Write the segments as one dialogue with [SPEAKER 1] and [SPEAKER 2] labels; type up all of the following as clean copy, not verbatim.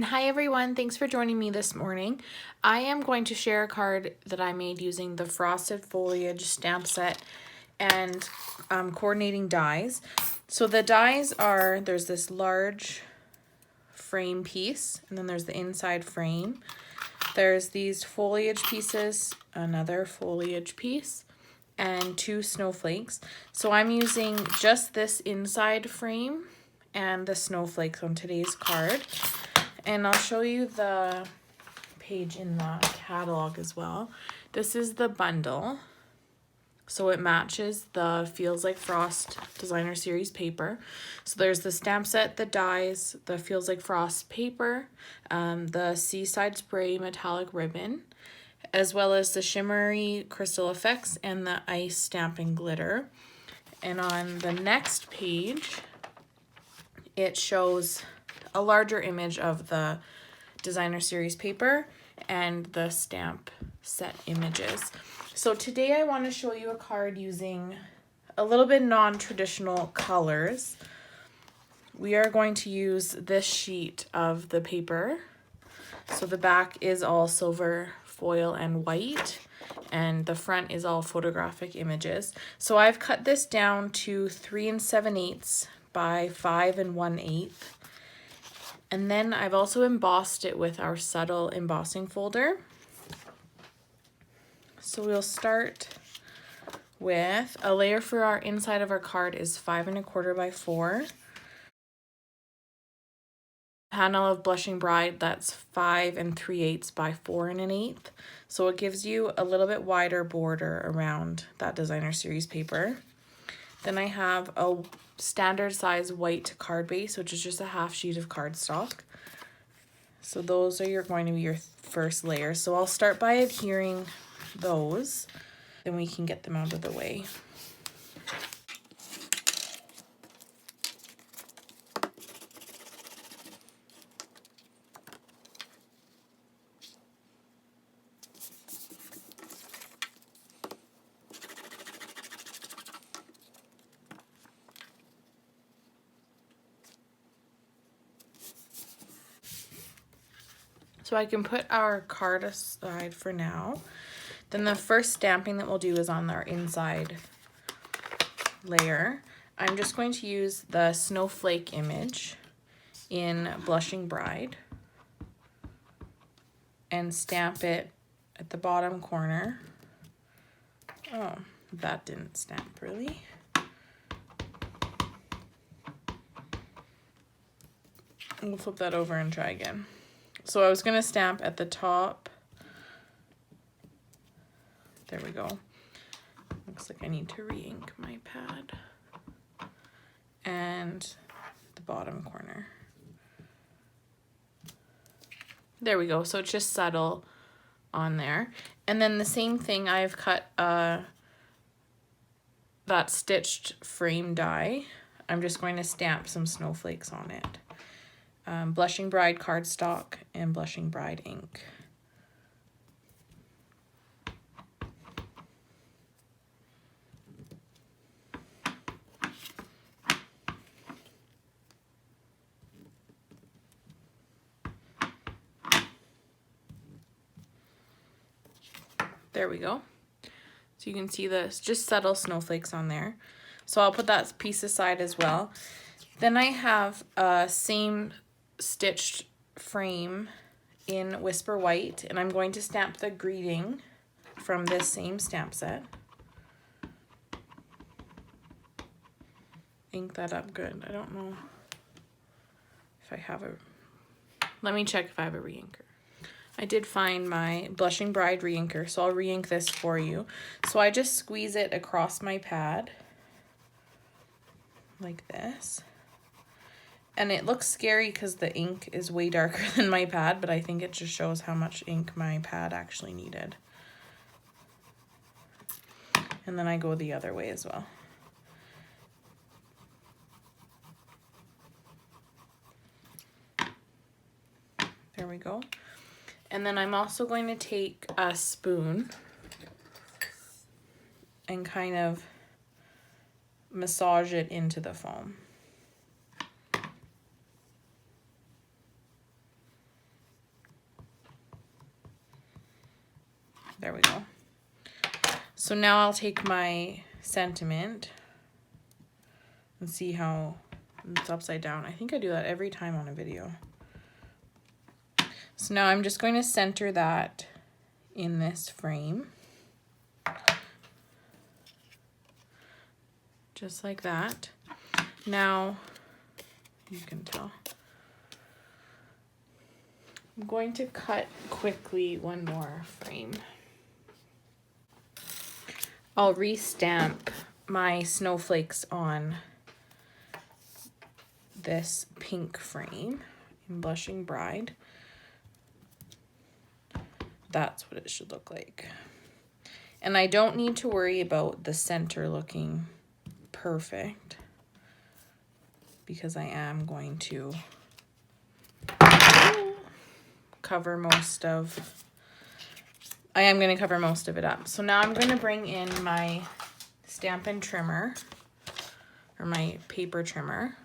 [SPEAKER 1] Hi everyone, thanks for joining me this morning. I am going to share a card that I made using the Frosted Foliage stamp set and coordinating dies. So the dies are, there's this large frame piece, and then there's the inside frame. There's these foliage pieces, another foliage piece, and two snowflakes. So I'm using just this inside frame and the snowflakes on today's card. And I'll show you the page in the catalog as well. This is the bundle. So it matches the Feels Like Frost Designer Series paper. So there's the stamp set, the dies, the Feels Like Frost paper, the Seaside Spray metallic ribbon, as well as the shimmery crystal effects and the ice stamping glitter. And on the next page, it shows a larger image of the Designer Series paper and the stamp set images. So today I want to show you a card using a little bit non-traditional colors. We are going to use this sheet of the paper. So the back is all silver foil and white, and the front is all photographic images. So I've cut this down to 3 7/8 by 5 1/8. And then I've also embossed it with our subtle embossing folder. So we'll start with a layer for our inside of our card is 5 1/4 by 4. Panel of Blushing Bride, that's 5 3/8 by 4 1/8. So it gives you a little bit wider border around that Designer Series paper. Then I have a standard size white card base, which is just a half sheet of cardstock. So those are going to be your first layer. So I'll start by adhering those, then we can get them out of the way. So I can put our card aside for now. Then the first stamping that we'll do is on our inside layer. I'm just going to use the snowflake image in Blushing Bride and stamp it at the bottom corner. Oh, that didn't stamp really. We'll flip that over and try again. So I was going to stamp at the top. There we go. Looks like I need to re-ink my pad. And the bottom corner. There we go. So it's just subtle on there. And then the same thing, I've cut that stitched frame die. I'm just going to stamp some snowflakes on it. Blushing Bride cardstock and Blushing Bride ink. There we go. So you can see this, just subtle snowflakes on there. So I'll put that piece aside as well. Then I have a same stitched frame in Whisper White, and I'm going to stamp the greeting from this same stamp set. Ink that up good. I don't know if I have a... Let me check if I have a re-inker. I did find my Blushing Bride re-inker, so I'll re-ink this for you. So I just squeeze it across my pad like this. And it looks scary because the ink is way darker than my pad, but I think it just shows how much ink my pad actually needed. And then I go the other way as well. There we go. And then I'm also going to take a spoon and kind of massage it into the foam. There we go. So now I'll take my sentiment and see how it's upside down. I think I do that every time on a video. So now I'm just going to center that in this frame. Just like that. Now, you can tell. I'm going to cut quickly one more frame. I'll re-stamp my snowflakes on this pink frame in Blushing Bride. That's what it should look like. And I don't need to worry about the center looking perfect because I am going to cover most of it up. So now I'm going to bring in my Stampin' trimmer, or my paper trimmer.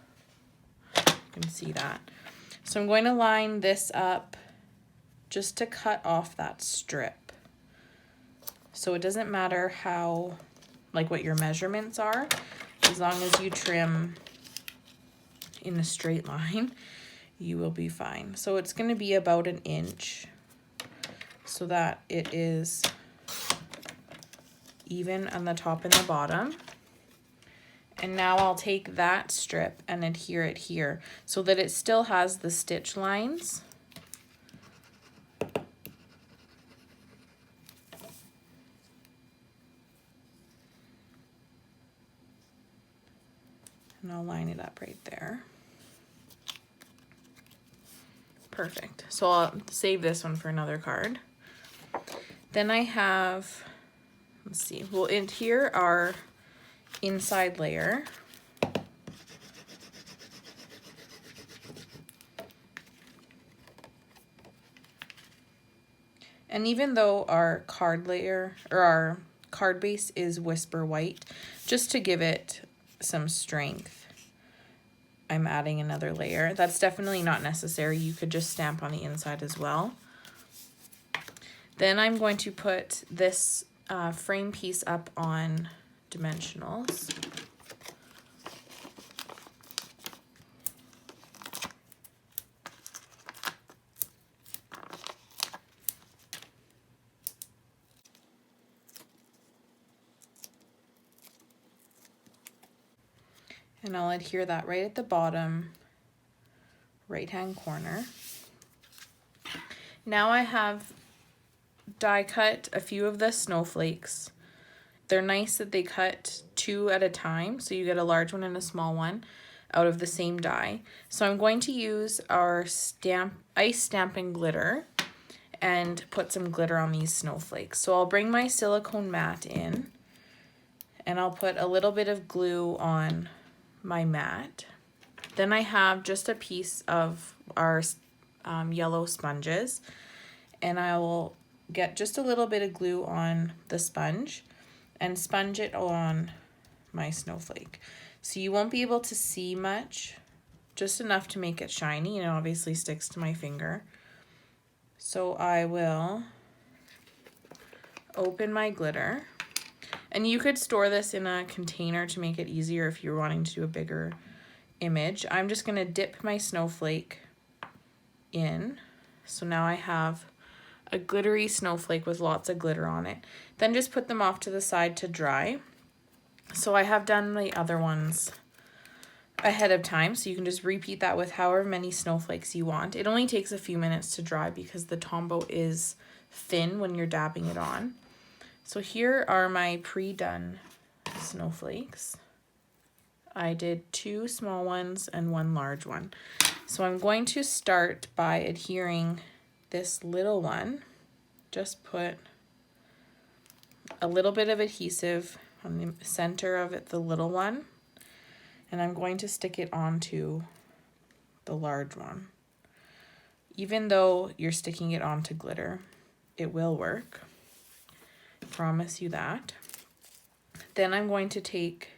[SPEAKER 1] You can see that. So I'm going to line this up just to cut off that strip. So it doesn't matter how, like what your measurements are, as long as you trim in a straight line, you will be fine. So it's going to be about 1 inch so that it is even on the top and the bottom. And now I'll take that strip and adhere it here so that it still has the stitch lines. And I'll line it up right there. Perfect. So I'll save this one for another card. Then I have, let's see, we'll adhere our inside layer. And even though our card layer, or our card base is Whisper White, just to give it some strength, I'm adding another layer. That's definitely not necessary. You could just stamp on the inside as well. Then I'm going to put this frame piece up on dimensionals. And I'll adhere that right at the bottom right-hand corner. Now I have die cut a few of the snowflakes. They're nice that they cut 2 at a time, so you get a large one and a small one out of the same die. So I'm going to use our ice stamping glitter and put some glitter on these snowflakes. So I'll bring my silicone mat in and I'll put a little bit of glue on my mat. Then I have just a piece of our yellow sponges, and I will get just a little bit of glue on the sponge and sponge it on my snowflake. So you won't be able to see much, just enough to make it shiny, and it obviously sticks to my finger. So I will open my glitter. And you could store this in a container to make it easier if you're wanting to do a bigger image. I'm just going to dip my snowflake in. So now I have a glittery snowflake with lots of glitter on it. Then just put them off to the side to dry. So I have done the other ones ahead of time, so you can just repeat that with however many snowflakes you want. It only takes a few minutes to dry because the Tombow is thin when you're dabbing it on. So here are my pre-done snowflakes. I did 2 small ones and 1 large one. So I'm going to start by adhering this little one. Just put a little bit of adhesive on the center of it, the little one, and I'm going to stick it onto the large one. Even though you're sticking it onto glitter, it will work. Promise you that. Then I'm going to take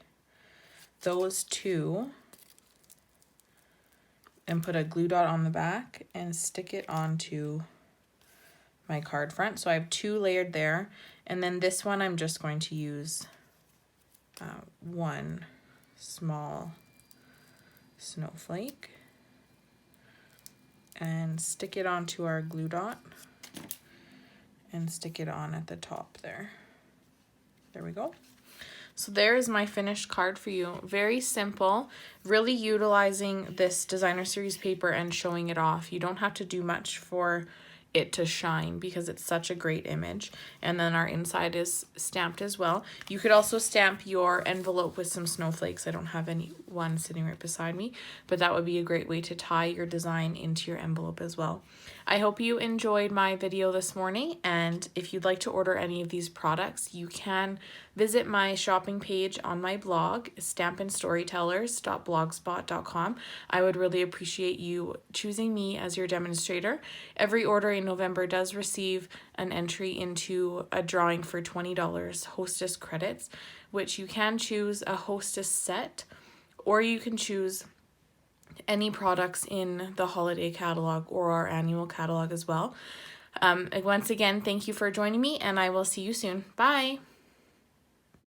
[SPEAKER 1] those 2 and put a glue dot on the back and stick it onto my card front. So I have 2 layered there. And then this one I'm just going to use one small snowflake and stick it onto our glue dot and stick it on at the top there. There we go. So there is my finished card for you. Very simple, really utilizing this designer series paper and showing it off. You don't have to do much for it to shine because it's such a great image. And then our inside is stamped as well. You could also stamp your envelope with some snowflakes. I don't have any one sitting right beside me, but that would be a great way to tie your design into your envelope as well. I hope you enjoyed my video this morning, and if you'd like to order any of these products, you can visit my shopping page on my blog, stampinstorytellers.blogspot.com. I would really appreciate you choosing me as your demonstrator. Every order in November does receive an entry into a drawing for $20 hostess credits, which you can choose a hostess set, or you can choose any products in the holiday catalog or our annual catalog as well. Once again, thank you for joining me, and I will see you soon. Bye!